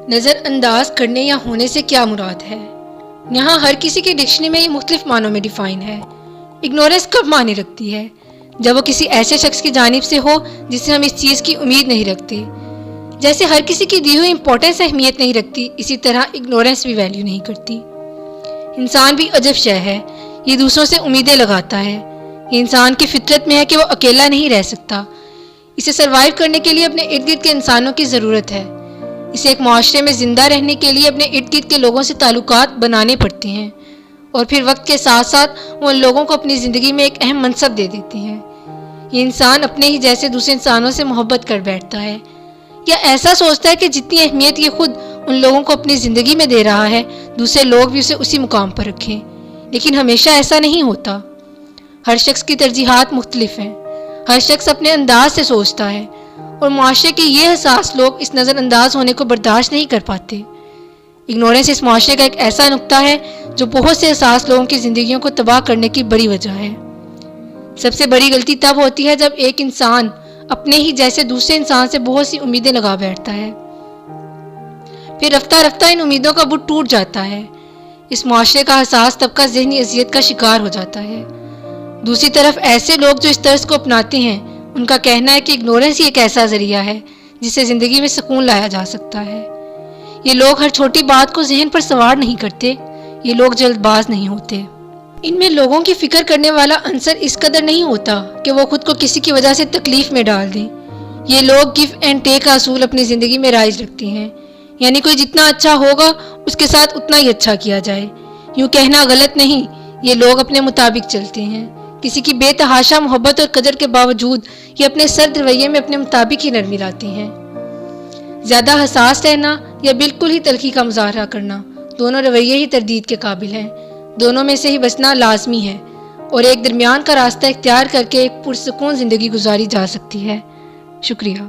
نظر انداز کرنے یا ہونے سے کیا مراد ہے؟ یہاں ہر کسی کی ڈکشنری میں یہ مختلف معنوں میں ڈیفائن ہے۔ اگنورنس کب معنی رکھتی ہے؟ جب وہ کسی ایسے شخص کی جانب سے ہو جس سے ہم اس چیز کی امید نہیں رکھتے۔ جیسے ہر کسی کی دی ہوئی امپورٹنس اہمیت نہیں رکھتی، اسی طرح اگنورنس بھی ویلیو نہیں کرتی۔ انسان بھی عجب شے ہے، یہ دوسروں سے امیدیں لگاتا ہے۔ یہ انسان کی فطرت میں ہے کہ وہ اکیلا نہیں رہ سکتا۔ اسے سروائیو کرنے کے لیے اپنے ارد گرد کے انسانوں کی ضرورت ہے۔ اسے ایک معاشرے میں زندہ رہنے کے لیے اپنے ارد گرد کے لوگوں سے تعلقات بنانے پڑتے ہیں، اور پھر وقت کے ساتھ ساتھ وہ ان لوگوں کو اپنی زندگی میں ایک اہم منصب دے دیتے ہیں۔ یہ انسان اپنے ہی جیسے دوسرے انسانوں سے محبت کر بیٹھتا ہے، یا ایسا سوچتا ہے کہ جتنی اہمیت یہ خود ان لوگوں کو اپنی زندگی میں دے رہا ہے، دوسرے لوگ بھی اسے اسی مقام پر رکھیں۔ لیکن ہمیشہ ایسا نہیں ہوتا۔ ہر شخص کی ترجیحات مختلف ہیں، ہر شخص اپنے انداز سے سوچتا ہے، اور معاشرے کے یہ حساس لوگ اس نظر انداز ہونے کو برداشت نہیں کر پاتے۔ اگنورنس اس معاشرے کا ایک ایسا نقطہ ہے جو بہت سے حساس لوگوں کی زندگیوں کو تباہ کرنے کی بڑی وجہ ہے۔ سب سے بڑی غلطی تب ہوتی ہے جب ایک انسان اپنے ہی جیسے دوسرے انسان سے بہت سی امیدیں لگا بیٹھتا ہے، پھر رفتہ رفتہ ان امیدوں کا بت ٹوٹ جاتا ہے۔ اس معاشرے کا حساس طبقہ ذہنی اذیت کا شکار ہو جاتا ہے۔ دوسری طرف ایسے لوگ جو اس طرز کو اپناتے ہیں، ان کا کہنا ہے کہ اگنورنس ہی ایک ایسا ذریعہ ہے جس سے زندگی میں سکون لایا جا سکتا ہے۔ یہ لوگ ہر چھوٹی بات کو ذہن پر سوار نہیں کرتے، یہ لوگ جلد باز نہیں ہوتے۔ ان میں لوگوں کی فکر کرنے والا عنصر اس قدر نہیں ہوتا کہ وہ خود کو کسی کی وجہ سے تکلیف میں ڈال دیں۔ یہ لوگ گیو اینڈ ٹیک کا اصول اپنی زندگی میں رائج رکھتے ہیں، یعنی کوئی جتنا اچھا ہوگا اس کے ساتھ اتنا ہی اچھا کیا جائے۔ یوں کہنا غلط نہیں، یہ لوگ اپنے مطابق چلتے ہیں۔ کسی کی بے تحاشا محبت اور قدر کے باوجود یہ اپنے سرد رویے میں اپنے مطابق ہی نرمی لاتے ہیں۔ زیادہ حساس رہنا یا بالکل ہی تلخی کا مظاہرہ کرنا، دونوں رویے ہی تردید کے قابل ہیں۔ دونوں میں سے ہی بچنا لازمی ہے، اور ایک درمیان کا راستہ اختیار کر کے ایک پرسکون زندگی گزاری جا سکتی ہے۔ شکریہ۔